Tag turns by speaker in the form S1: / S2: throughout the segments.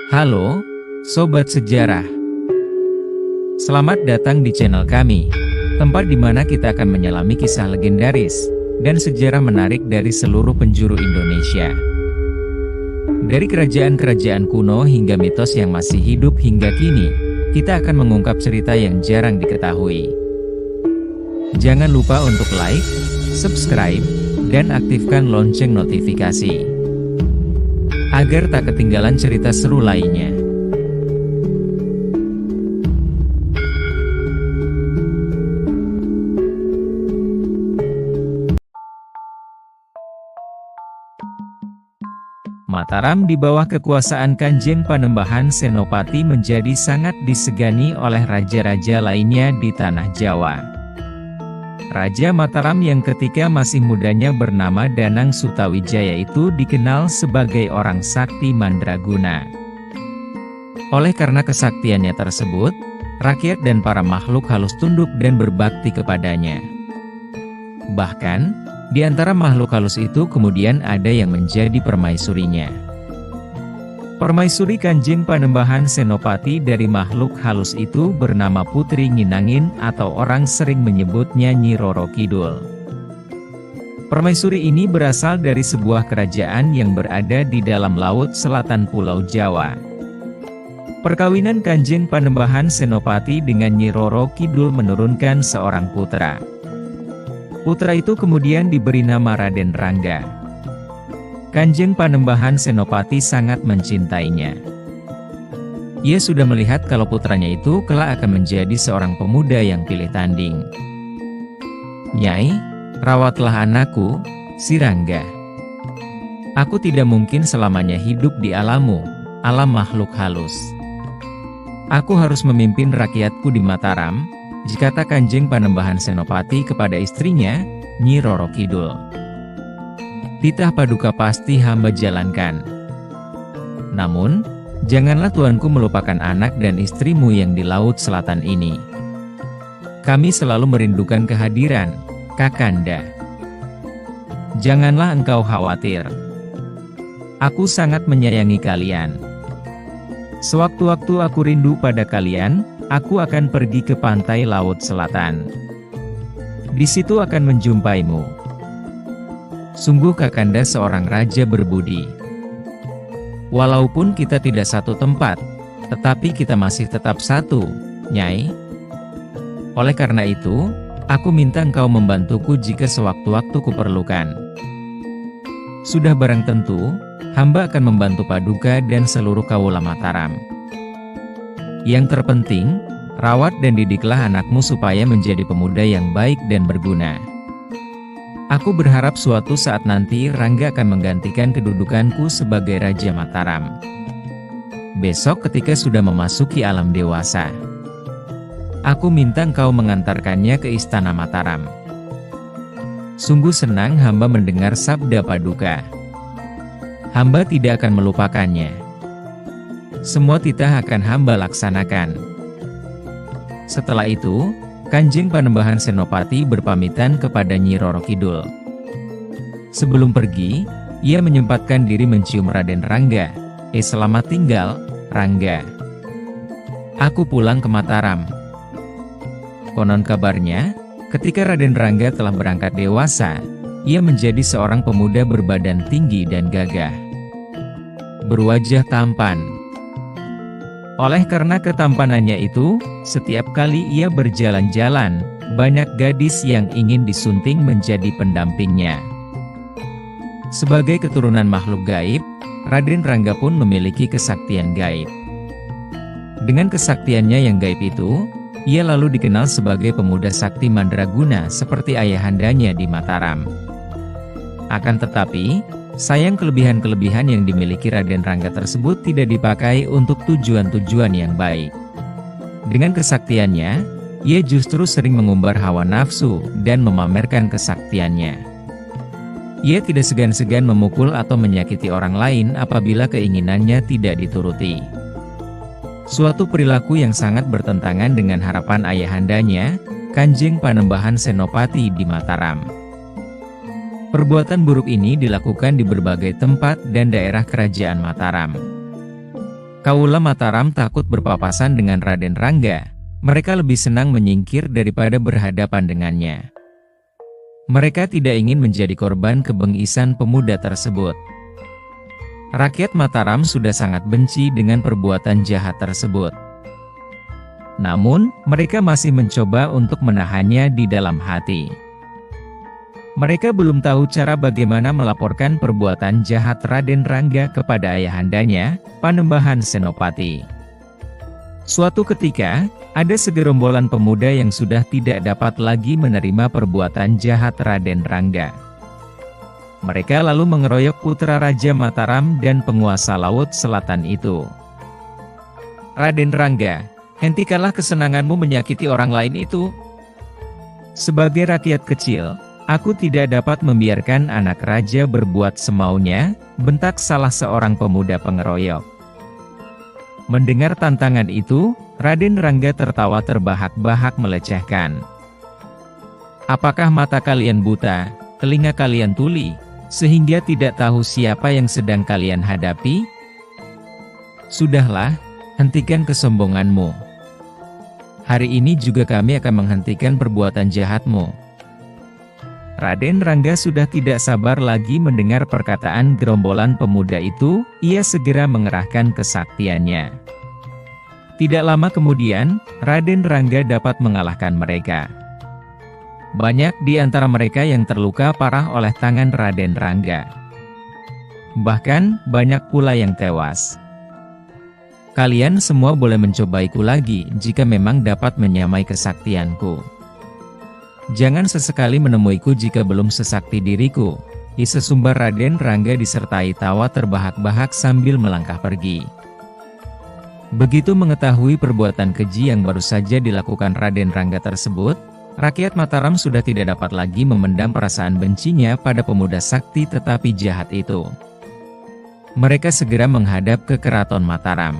S1: Halo, Sobat Sejarah. Selamat datang di channel kami, tempat di mana kita akan menyelami kisah legendaris dan sejarah menarik dari seluruh penjuru Indonesia. Dari kerajaan-kerajaan kuno hingga mitos yang masih hidup hingga kini, kita akan mengungkap cerita yang jarang diketahui. Jangan lupa untuk like, subscribe, dan aktifkan lonceng notifikasi agar tak ketinggalan cerita seru lainnya. Mataram di bawah kekuasaan Kanjeng Panembahan Senopati menjadi sangat disegani oleh raja-raja lainnya di tanah Jawa. Raja Mataram yang ketika masih mudanya bernama Danang Sutawijaya itu dikenal sebagai orang sakti mandraguna. Oleh karena kesaktiannya tersebut, rakyat dan para makhluk halus tunduk dan berbakti kepadanya. Bahkan, di antara makhluk halus itu kemudian ada yang menjadi permaisurinya. Permaisuri Kanjeng Panembahan Senopati dari makhluk halus itu bernama Putri Nginangin atau orang sering menyebutnya Nyi Roro Kidul. Permaisuri ini berasal dari sebuah kerajaan yang berada di dalam laut selatan Pulau Jawa. Perkawinan Kanjeng Panembahan Senopati dengan Nyi Roro Kidul menurunkan seorang putra. Putra itu kemudian diberi nama Raden Rangga. Kanjeng Panembahan Senopati sangat mencintainya. Ia sudah melihat kalau putranya itu kelak akan menjadi seorang pemuda yang pilih tanding. "Nyai, rawatlah anakku, si Rangga. Aku tidak mungkin selamanya hidup di alam makhluk halus. Aku harus memimpin rakyatku di Mataram," kata Kanjeng Panembahan Senopati kepada istrinya, Nyi Roro Kidul. "Titah paduka pasti hamba jalankan. Namun, janganlah tuanku melupakan anak dan istrimu yang di laut selatan ini. Kami selalu merindukan kehadiran Kakanda. Janganlah engkau khawatir. Aku sangat menyayangi kalian. Sewaktu-waktu aku rindu pada kalian, aku akan pergi ke pantai laut selatan. Di situ akan menjumpaimu. Sungguh Kakanda seorang raja berbudi. Walaupun kita tidak satu tempat, tetapi kita masih tetap satu, Nyai. Oleh karena itu, aku minta engkau membantuku jika sewaktu-waktu kuperlukan. Sudah barang tentu, hamba akan membantu paduka dan seluruh kaula Mataram. Yang terpenting, rawat dan didiklah anakmu supaya menjadi pemuda yang baik dan berguna. Aku berharap suatu saat nanti Rangga akan menggantikan kedudukanku sebagai Raja Mataram. Besok ketika sudah memasuki alam dewasa, aku minta engkau mengantarkannya ke istana Mataram. Sungguh senang hamba mendengar sabda paduka. Hamba tidak akan melupakannya. Semua titah akan hamba laksanakan." Setelah itu, Kanjeng Panembahan Senopati berpamitan kepada Nyi Roro Kidul. Sebelum pergi, ia menyempatkan diri mencium Raden Rangga. Selamat tinggal, Rangga. Aku pulang ke Mataram." Konon kabarnya, ketika Raden Rangga telah berangkat dewasa, ia menjadi seorang pemuda berbadan tinggi dan gagah, berwajah tampan. Oleh karena ketampanannya itu, setiap kali ia berjalan-jalan, banyak gadis yang ingin disunting menjadi pendampingnya. Sebagai keturunan makhluk gaib, Raden Rangga pun memiliki kesaktian gaib. Dengan kesaktiannya yang gaib itu, ia lalu dikenal sebagai pemuda sakti mandraguna seperti ayahandanya di Mataram. Akan tetapi, sayang kelebihan-kelebihan yang dimiliki Raden Rangga tersebut tidak dipakai untuk tujuan-tujuan yang baik. Dengan kesaktiannya, ia justru sering mengumbar hawa nafsu dan memamerkan kesaktiannya. Ia tidak segan-segan memukul atau menyakiti orang lain apabila keinginannya tidak dituruti. Suatu perilaku yang sangat bertentangan dengan harapan ayahandanya, Kanjeng Panembahan Senopati di Mataram. Perbuatan buruk ini dilakukan di berbagai tempat dan daerah kerajaan Mataram. Kaula Mataram takut berpapasan dengan Raden Rangga. Mereka lebih senang menyingkir daripada berhadapan dengannya. Mereka tidak ingin menjadi korban kebengisan pemuda tersebut. Rakyat Mataram sudah sangat benci dengan perbuatan jahat tersebut. Namun, mereka masih mencoba untuk menahannya di dalam hati. Mereka belum tahu cara bagaimana melaporkan perbuatan jahat Raden Rangga kepada ayahandanya, Panembahan Senopati. Suatu ketika, ada segerombolan pemuda yang sudah tidak dapat lagi menerima perbuatan jahat Raden Rangga. Mereka lalu mengeroyok putra Raja Mataram dan penguasa Laut Selatan itu. "Raden Rangga, hentikanlah kesenanganmu menyakiti orang lain itu. Sebagai rakyat kecil, aku tidak dapat membiarkan anak raja berbuat semaunya," bentak salah seorang pemuda pengeroyok. Mendengar tantangan itu, Raden Rangga tertawa terbahak-bahak melecehkan. "Apakah mata kalian buta, telinga kalian tuli, sehingga tidak tahu siapa yang sedang kalian hadapi? Sudahlah, hentikan kesombonganmu. Hari ini juga kami akan menghentikan perbuatan jahatmu." Raden Rangga sudah tidak sabar lagi mendengar perkataan gerombolan pemuda itu, ia segera mengerahkan kesaktiannya. Tidak lama kemudian, Raden Rangga dapat mengalahkan mereka. Banyak di antara mereka yang terluka parah oleh tangan Raden Rangga. Bahkan, banyak pula yang tewas. "Kalian semua boleh mencobaiku lagi jika memang dapat menyamai kesaktianku. Jangan sesekali menemuiku jika belum sesakti diriku," sesumbar Raden Rangga disertai tawa terbahak-bahak sambil melangkah pergi. Begitu mengetahui perbuatan keji yang baru saja dilakukan Raden Rangga tersebut, rakyat Mataram sudah tidak dapat lagi memendam perasaan bencinya pada pemuda sakti tetapi jahat itu. Mereka segera menghadap ke keraton Mataram.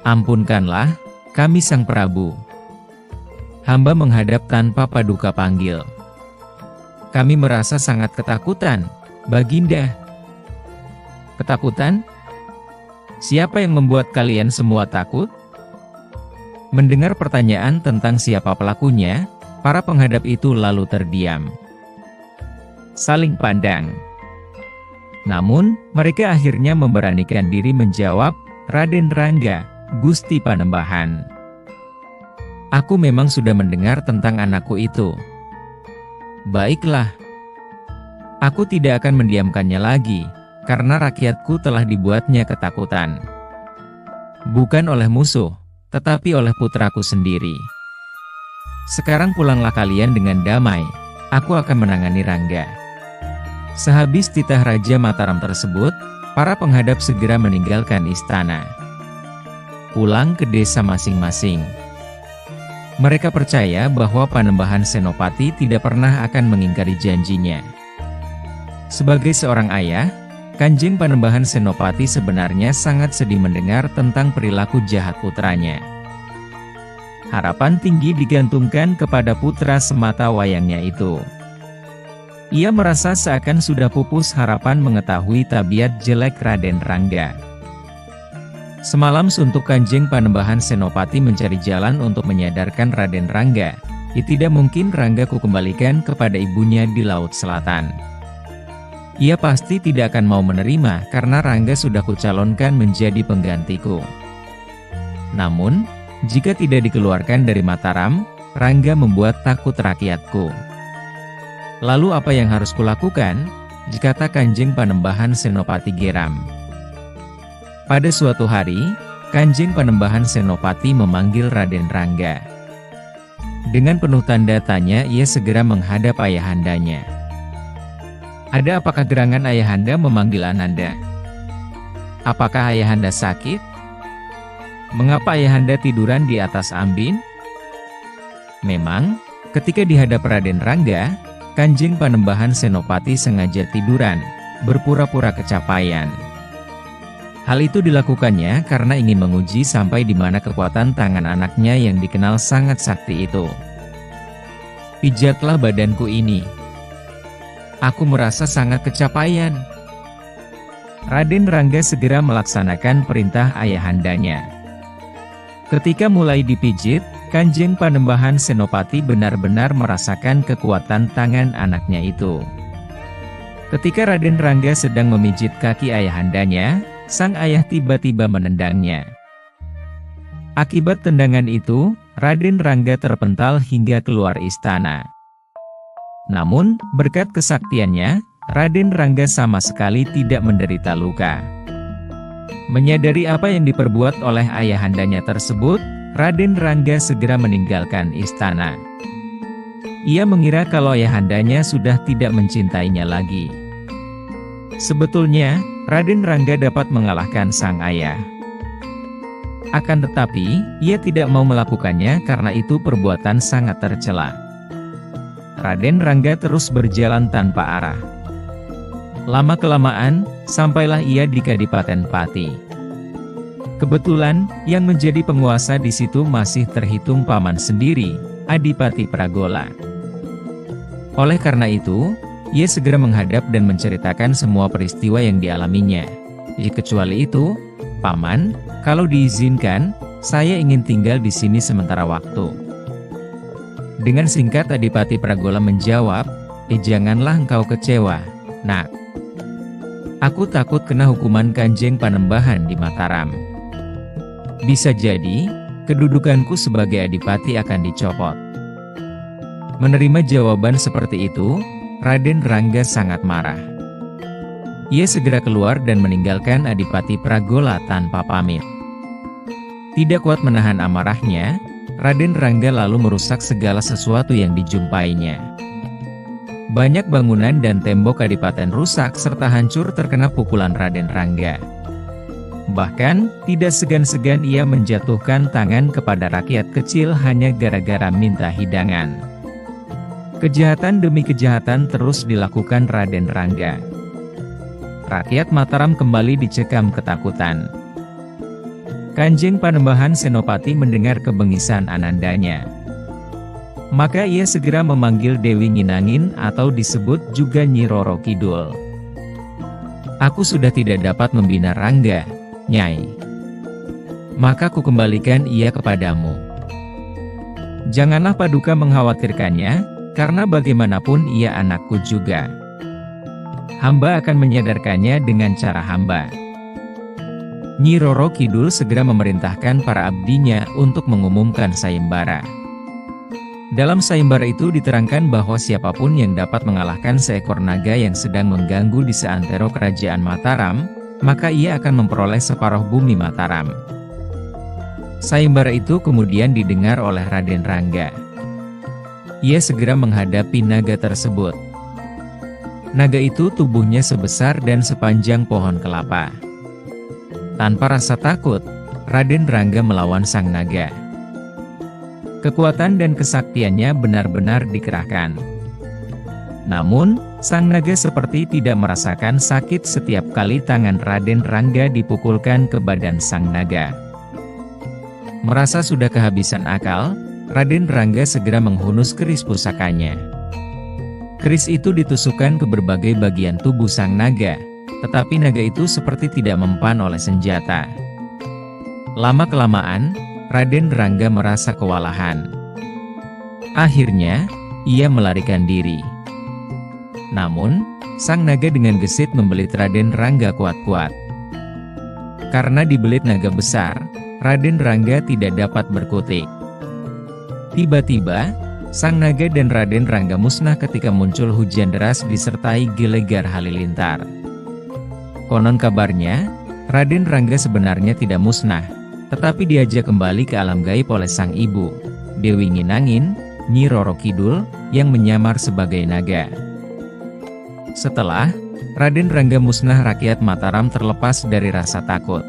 S1: "Ampunkanlah kami Sang Prabu. Hamba menghadap tanpa paduka panggil. Kami merasa sangat ketakutan, Baginda." "Ketakutan? Siapa yang membuat kalian semua takut?" Mendengar pertanyaan tentang siapa pelakunya, para penghadap itu lalu terdiam. Saling pandang. Namun, mereka akhirnya memberanikan diri menjawab, "Raden Rangga, Gusti Panembahan. Aku memang sudah mendengar tentang anakku itu." "Baiklah. Aku tidak akan mendiamkannya lagi, karena rakyatku telah dibuatnya ketakutan. Bukan oleh musuh, tetapi oleh putraku sendiri. Sekarang pulanglah kalian dengan damai, aku akan menangani Rangga." Sehabis titah Raja Mataram tersebut, para penghadap segera meninggalkan istana. Pulang ke desa masing-masing. Mereka percaya bahwa Panembahan Senopati tidak pernah akan mengingkari janjinya. Sebagai seorang ayah, Kanjeng Panembahan Senopati sebenarnya sangat sedih mendengar tentang perilaku jahat putranya. Harapan tinggi digantungkan kepada putra semata wayangnya itu. Ia merasa seakan sudah pupus harapan mengetahui tabiat jelek Raden Rangga. Semalam suntuk Kanjeng Panembahan Senopati mencari jalan untuk menyadarkan Raden Rangga, tidak mungkin Rangga kukembalikan kepada ibunya di Laut Selatan. Ia pasti tidak akan mau menerima karena Rangga sudah kucalonkan menjadi penggantiku. Namun, jika tidak dikeluarkan dari Mataram, Rangga membuat takut rakyatku. Lalu apa yang harus kulakukan? Kata Kanjeng Panembahan Senopati geram. Pada suatu hari, Kanjeng Panembahan Senopati memanggil Raden Rangga. Dengan penuh tanda tanya ia segera menghadap ayahandanya. "Ada apakah gerangan ayahanda memanggil Ananda? Apakah ayahanda sakit? Mengapa ayahanda tiduran di atas ambin?" Memang, ketika dihadap Raden Rangga, Kanjeng Panembahan Senopati sengaja tiduran, berpura-pura kecapean. Hal itu dilakukannya karena ingin menguji sampai di mana kekuatan tangan anaknya yang dikenal sangat sakti itu. "Pijatlah badanku ini. Aku merasa sangat kecapean." Raden Rangga segera melaksanakan perintah ayahandanya. Ketika mulai dipijit, Kanjeng Panembahan Senopati benar-benar merasakan kekuatan tangan anaknya itu. Ketika Raden Rangga sedang memijit kaki ayahandanya, sang ayah tiba-tiba menendangnya. Akibat tendangan itu, Raden Rangga terpental hingga keluar istana. Namun, berkat kesaktiannya, Raden Rangga sama sekali tidak menderita luka. Menyadari apa yang diperbuat oleh ayahandanya tersebut, Raden Rangga segera meninggalkan istana. Ia mengira kalau ayahandanya sudah tidak mencintainya lagi. Sebetulnya, Raden Rangga dapat mengalahkan sang ayah. Akan tetapi, ia tidak mau melakukannya karena itu perbuatan sangat tercela. Raden Rangga terus berjalan tanpa arah. Lama-kelamaan, sampailah ia di Kadipaten Pati. Kebetulan, yang menjadi penguasa di situ masih terhitung paman sendiri, Adipati Pragola. Oleh karena itu, ia segera menghadap dan menceritakan semua peristiwa yang dialaminya. Kecuali itu, Paman, kalau diizinkan, saya ingin tinggal di sini sementara waktu. Dengan singkat Adipati Pragola menjawab, janganlah engkau kecewa, nak. Aku takut kena hukuman Kanjeng Panembahan di Mataram. Bisa jadi, kedudukanku sebagai adipati akan dicopot. Menerima jawaban seperti itu, Raden Rangga sangat marah. Ia segera keluar dan meninggalkan Adipati Pragola tanpa pamit. Tidak kuat menahan amarahnya, Raden Rangga lalu merusak segala sesuatu yang dijumpainya. Banyak bangunan dan tembok kadipaten rusak serta hancur terkena pukulan Raden Rangga. Bahkan, tidak segan-segan ia menjatuhkan tangan kepada rakyat kecil hanya gara-gara minta hidangan. Kejahatan demi kejahatan terus dilakukan Raden Rangga. Rakyat Mataram kembali dicekam ketakutan. Kanjeng Panembahan Senopati mendengar kebengisan anandanya. Maka ia segera memanggil Dewi Nginangin atau disebut juga Nyi Roro Kidul. Aku sudah tidak dapat membina Rangga, Nyai. Maka ku kembalikan ia kepadamu. Janganlah Paduka mengkhawatirkannya, karena bagaimanapun ia anakku juga. Hamba akan menyadarkannya dengan cara hamba. Nyi Roro Kidul segera memerintahkan para abdinya untuk mengumumkan sayembara. Dalam sayembara itu diterangkan bahwa siapapun yang dapat mengalahkan seekor naga yang sedang mengganggu di seantero kerajaan Mataram, maka ia akan memperoleh separuh bumi Mataram. Sayembara itu kemudian didengar oleh Raden Rangga. Ia segera menghadapi naga tersebut. Naga itu tubuhnya sebesar dan sepanjang pohon kelapa. Tanpa rasa takut, Raden Rangga melawan sang naga. Kekuatan dan kesaktiannya benar-benar dikerahkan. Namun, sang naga seperti tidak merasakan sakit setiap kali tangan Raden Rangga dipukulkan ke badan sang naga. Merasa sudah kehabisan akal, Raden Rangga segera menghunus keris pusakanya. Keris itu ditusukkan ke berbagai bagian tubuh sang naga, tetapi naga itu seperti tidak mempan oleh senjata. Lama-kelamaan, Raden Rangga merasa kewalahan. Akhirnya, ia melarikan diri. Namun, sang naga dengan gesit membelit Raden Rangga kuat-kuat. Karena dibelit naga besar, Raden Rangga tidak dapat berkutik. Tiba-tiba, sang naga dan Raden Rangga musnah ketika muncul hujan deras disertai gelegar halilintar. Konon kabarnya, Raden Rangga sebenarnya tidak musnah, tetapi diajak kembali ke alam gaib oleh sang ibu, Dewi Nginangin, Nyi Roro Kidul, yang menyamar sebagai naga. Setelah Raden Rangga musnah, rakyat Mataram terlepas dari rasa takut.